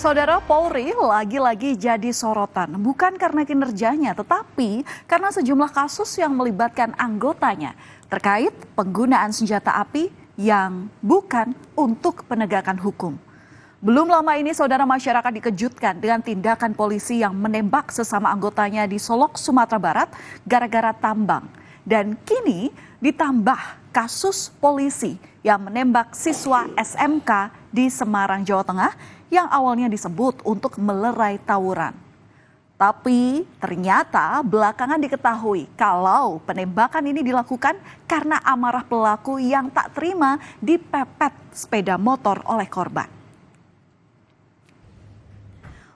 Saudara, Polri lagi-lagi jadi sorotan, bukan karena kinerjanya, tetapi karena sejumlah kasus yang melibatkan anggotanya terkait penggunaan senjata api yang bukan untuk penegakan hukum. Belum lama ini, saudara, masyarakat dikejutkan dengan tindakan polisi yang menembak sesama anggotanya di Solok, Sumatera Barat gara-gara tambang. Dan kini ditambah kasus polisi yang menembak siswa SMK di Semarang, Jawa Tengah yang awalnya disebut untuk melerai tawuran. Tapi ternyata belakangan diketahui kalau penembakan ini dilakukan karena amarah pelaku yang tak terima dipepet sepeda motor oleh korban.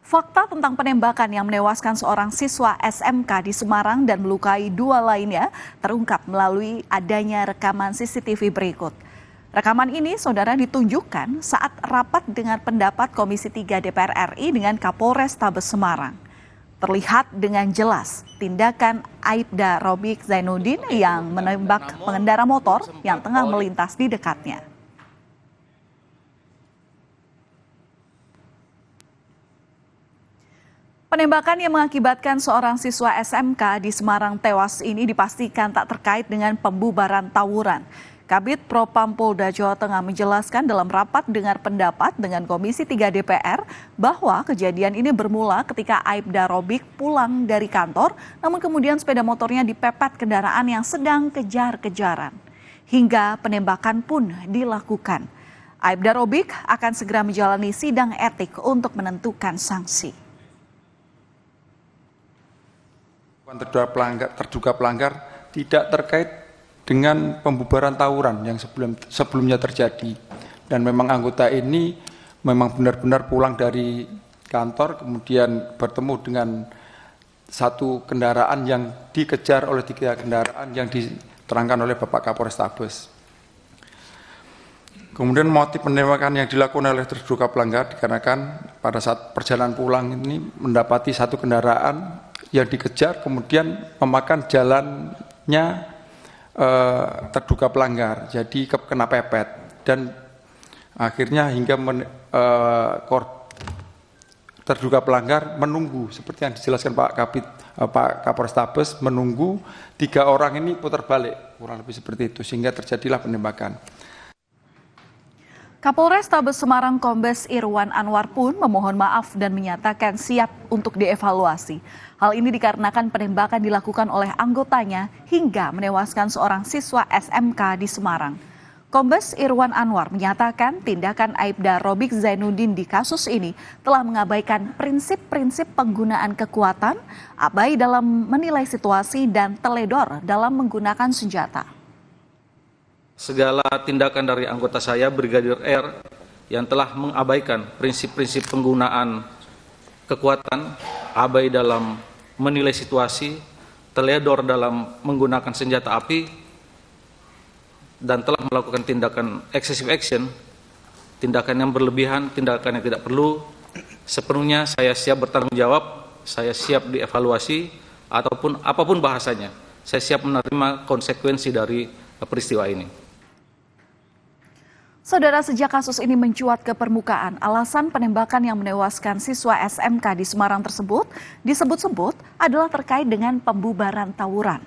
Fakta tentang penembakan yang menewaskan seorang siswa SMK di Semarang dan melukai dua lainnya terungkap melalui adanya rekaman CCTV berikut. Rekaman ini, saudara, ditunjukkan saat rapat dengan pendapat Komisi 3 DPR RI dengan Kapolres Tabes Semarang. Terlihat dengan jelas tindakan Aibda Robik Zainuddin yang menembak pengendara motor yang tengah melintas di dekatnya. Penembakan yang mengakibatkan seorang siswa SMK di Semarang tewas ini dipastikan tak terkait dengan pembubaran tawuran. Kabid Propam Polda Jawa Tengah menjelaskan dalam rapat dengar pendapat dengan Komisi 3 DPR bahwa kejadian ini bermula ketika Aibda Robik pulang dari kantor, namun kemudian sepeda motornya dipepet kendaraan yang sedang kejar-kejaran. Hingga penembakan pun dilakukan. Aibda Robik akan segera menjalani sidang etik untuk menentukan sanksi. Terduga pelanggar tidak terkait dengan pembubaran tawuran yang sebelumnya terjadi, dan memang anggota ini memang benar-benar pulang dari kantor kemudian bertemu dengan satu kendaraan yang dikejar oleh tiga kendaraan yang diterangkan oleh Bapak Kapolres Tabes. Kemudian motif penembakan yang dilakukan oleh terduga pelanggar dikarenakan pada saat perjalanan pulang ini mendapati satu kendaraan yang dikejar kemudian memakan jalannya terduga pelanggar, jadi kena pepet, dan akhirnya hingga terduga pelanggar menunggu seperti yang dijelaskan Pak Kapolres Tabes, menunggu tiga orang ini putar balik, kurang lebih seperti itu, sehingga terjadilah penembakan. Kapolres Tabes Semarang Kombes Irwan Anwar pun memohon maaf dan menyatakan siap untuk dievaluasi. Hal ini dikarenakan penembakan dilakukan oleh anggotanya hingga menewaskan seorang siswa SMK di Semarang. Kombes Irwan Anwar menyatakan tindakan Aibda Robik Zainuddin di kasus ini telah mengabaikan prinsip-prinsip penggunaan kekuatan, abai dalam menilai situasi, dan teledor dalam menggunakan senjata. Segala tindakan dari anggota saya, Brigadir R, yang telah mengabaikan prinsip-prinsip penggunaan kekuatan, abai dalam menilai situasi, teledor dalam menggunakan senjata api, dan telah melakukan tindakan excessive action, tindakan yang berlebihan, tindakan yang tidak perlu, sepenuhnya saya siap bertanggung jawab, saya siap dievaluasi, ataupun apapun bahasanya, saya siap menerima konsekuensi dari peristiwa ini. Saudara, sejak kasus ini mencuat ke permukaan, alasan penembakan yang menewaskan siswa SMK di Semarang tersebut disebut-sebut adalah terkait dengan pembubaran tawuran.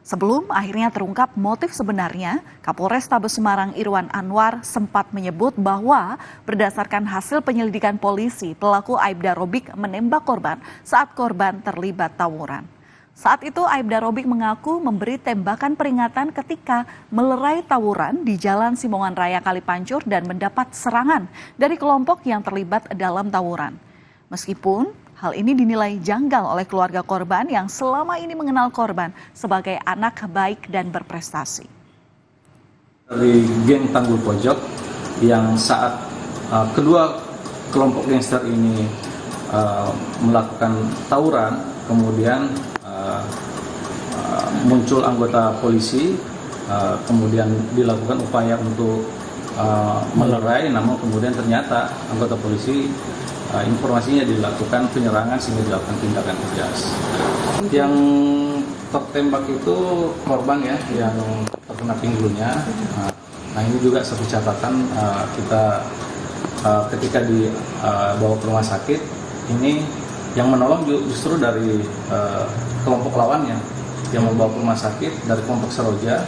Sebelum akhirnya terungkap motif sebenarnya, Kapolres Tabes Semarang Irwan Anwar sempat menyebut bahwa berdasarkan hasil penyelidikan polisi, pelaku Aibda Robik menembak korban saat korban terlibat tawuran. Saat itu Aibda Robik mengaku memberi tembakan peringatan ketika melerai tawuran di Jalan Simongan Raya Kalipancur dan mendapat serangan dari kelompok yang terlibat dalam tawuran. Meskipun hal ini dinilai janggal oleh keluarga korban yang selama ini mengenal korban sebagai anak baik dan berprestasi. Dari geng Tanggul Pojok yang saat kedua kelompok gangster ini melakukan tawuran, kemudian muncul anggota polisi, kemudian dilakukan upaya untuk melerai, namun kemudian ternyata anggota polisi informasinya dilakukan penyerangan sehingga dilakukan tindakan tegas. Yang tertembak itu korban ya, yang terkena pinggulnya. Nah ini juga satu catatan, kita ketika dibawa ke rumah sakit ini yang menolong justru dari kelompok lawannya yang membawa ke rumah sakit dari kelompok Seroja,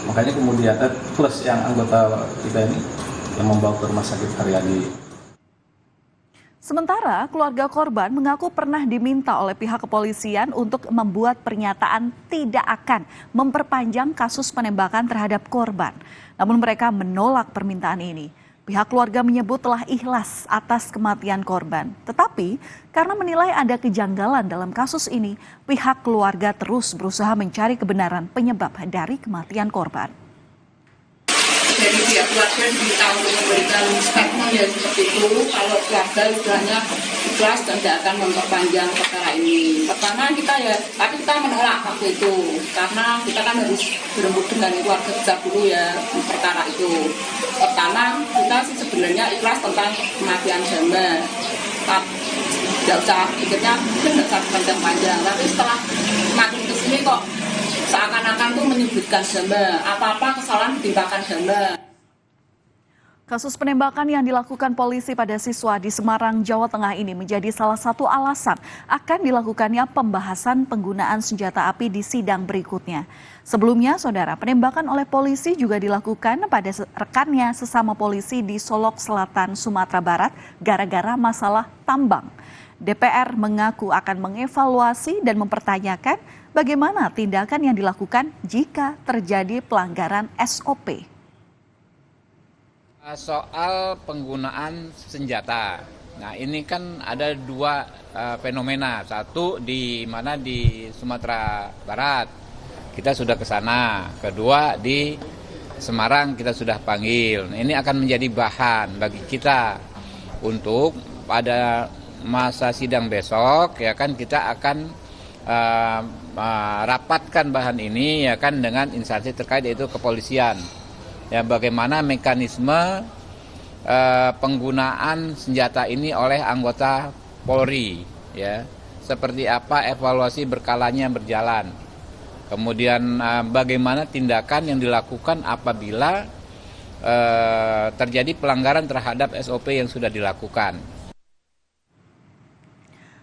makanya kemudian plus yang anggota kita ini yang membawa ke rumah sakit Haryadi. Sementara keluarga korban mengaku pernah diminta oleh pihak kepolisian untuk membuat pernyataan tidak akan memperpanjang kasus penembakan terhadap korban. Namun mereka menolak permintaan ini. Pihak keluarga menyebut telah ikhlas atas kematian korban. Tetapi karena menilai ada kejanggalan dalam kasus ini, pihak keluarga terus berusaha mencari kebenaran penyebab dari kematian korban. Dari pihak keluarga diminta untuk memberikan statement ya seperti itu, kalau keluarga istilahnya ikhlas dan tidak akan memperpanjang perkara ini. Pertama tapi kita menolak waktu itu, karena kita kan harus berembuk dengan keluarga besar dulu ya perkara itu. Pertama kita sih sebenarnya ikhlas tentang kematian Jamba, tidak usah pikirnya mungkin tidak usah panjang-panjang, tapi setelah makin kesini kok seakan-akan tuh menyebutkan Jamba, apa-apa kesalahan ditimpakan Jamba. Kasus penembakan yang dilakukan polisi pada siswa di Semarang, Jawa Tengah ini menjadi salah satu alasan akan dilakukannya pembahasan penggunaan senjata api di sidang berikutnya. Sebelumnya, saudara, penembakan oleh polisi juga dilakukan pada rekannya sesama polisi di Solok Selatan, Sumatera Barat gara-gara masalah tambang. DPR mengaku akan mengevaluasi dan mempertanyakan bagaimana tindakan yang dilakukan jika terjadi pelanggaran SOP. Soal penggunaan senjata. Nah, ini kan ada dua fenomena. Satu di mana di Sumatera Barat kita sudah ke sana. Kedua di Semarang kita sudah panggil. Nah, ini akan menjadi bahan bagi kita untuk pada masa sidang besok ya kan kita akan rapatkan bahan ini ya kan dengan instansi terkait yaitu kepolisian. Ya bagaimana mekanisme penggunaan senjata ini oleh anggota Polri ya. Seperti apa evaluasi berkalanya berjalan. Kemudian bagaimana tindakan yang dilakukan apabila terjadi pelanggaran terhadap SOP yang sudah dilakukan.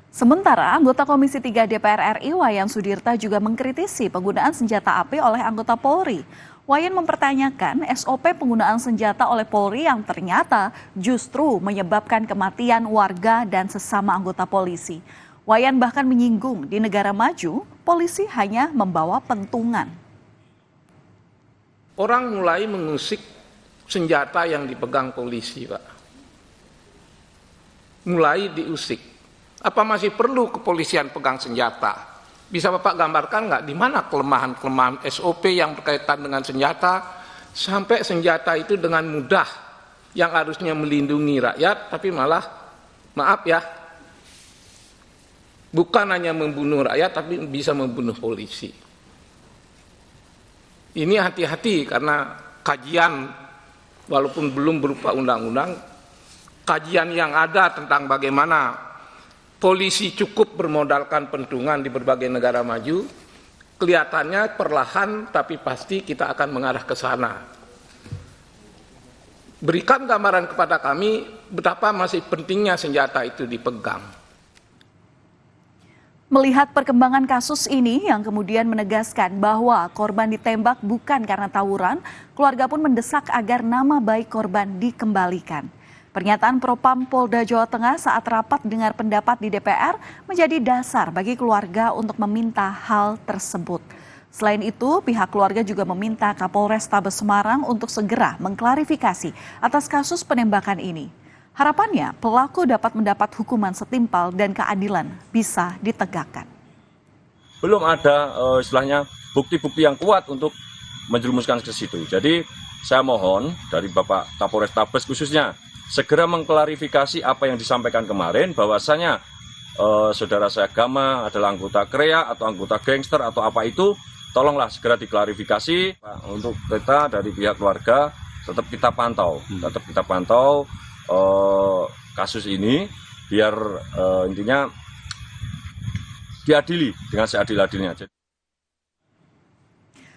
Sementara anggota Komisi 3 DPR RI Wayan Sudirta juga mengkritisi penggunaan senjata api oleh anggota Polri. Wayan mempertanyakan SOP penggunaan senjata oleh Polri yang ternyata justru menyebabkan kematian warga dan sesama anggota polisi. Wayan bahkan menyinggung di negara maju, polisi hanya membawa pentungan. Orang mulai mengusik senjata yang dipegang polisi, Pak. Mulai diusik. Apa masih perlu kepolisian pegang senjata? Bisa Bapak gambarkan nggak di mana kelemahan-kelemahan SOP yang berkaitan dengan senjata sampai senjata itu dengan mudah yang harusnya melindungi rakyat tapi malah maaf ya bukan hanya membunuh rakyat tapi bisa membunuh polisi. Ini hati-hati karena kajian walaupun belum berupa undang-undang, kajian yang ada tentang bagaimana polisi cukup bermodalkan pentungan di berbagai negara maju, kelihatannya perlahan tapi pasti kita akan mengarah ke sana. Berikan gambaran kepada kami betapa masih pentingnya senjata itu dipegang. Melihat perkembangan kasus ini yang kemudian menegaskan bahwa korban ditembak bukan karena tawuran, keluarga pun mendesak agar nama baik korban dikembalikan. Pernyataan Propam Polda Jawa Tengah saat rapat dengar pendapat di DPR menjadi dasar bagi keluarga untuk meminta hal tersebut. Selain itu, pihak keluarga juga meminta Kapolres Tabes Semarang untuk segera mengklarifikasi atas kasus penembakan ini. Harapannya, pelaku dapat mendapat hukuman setimpal dan keadilan bisa ditegakkan. Belum ada istilahnya bukti-bukti yang kuat untuk menjerumuskan ke situ. Jadi saya mohon dari Bapak Kapolres Tabes khususnya segera mengklarifikasi apa yang disampaikan kemarin bahwasanya saudara seagama adalah anggota KREA atau anggota gangster atau apa itu, tolonglah segera diklarifikasi. Untuk kita dari pihak keluarga tetap kita pantau kasus ini biar intinya diadili dengan seadil-adilnya.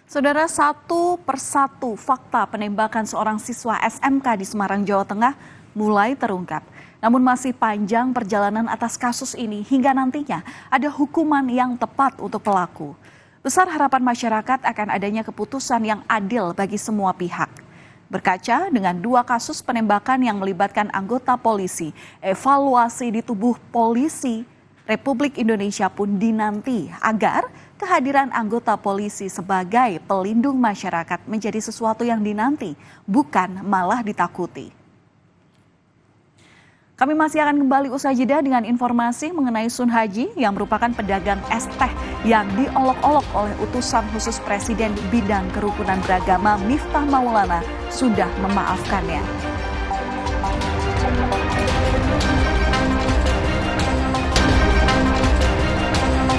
Saudara, satu persatu fakta penembakan seorang siswa SMK di Semarang, Jawa Tengah mulai terungkap. Namun masih panjang perjalanan atas kasus ini hingga nantinya ada hukuman yang tepat untuk pelaku. Besar harapan masyarakat akan adanya keputusan yang adil bagi semua pihak. Berkaca dengan 2 kasus penembakan yang melibatkan anggota polisi, evaluasi di tubuh polisi Republik Indonesia pun dinanti agar kehadiran anggota polisi sebagai pelindung masyarakat menjadi sesuatu yang dinanti, bukan malah ditakuti. Kami masih akan kembali usai jeda dengan informasi mengenai Sun Haji yang merupakan pedagang es teh yang diolok-olok oleh utusan khusus Presiden bidang kerukunan beragama Miftah Maulana sudah memaafkannya.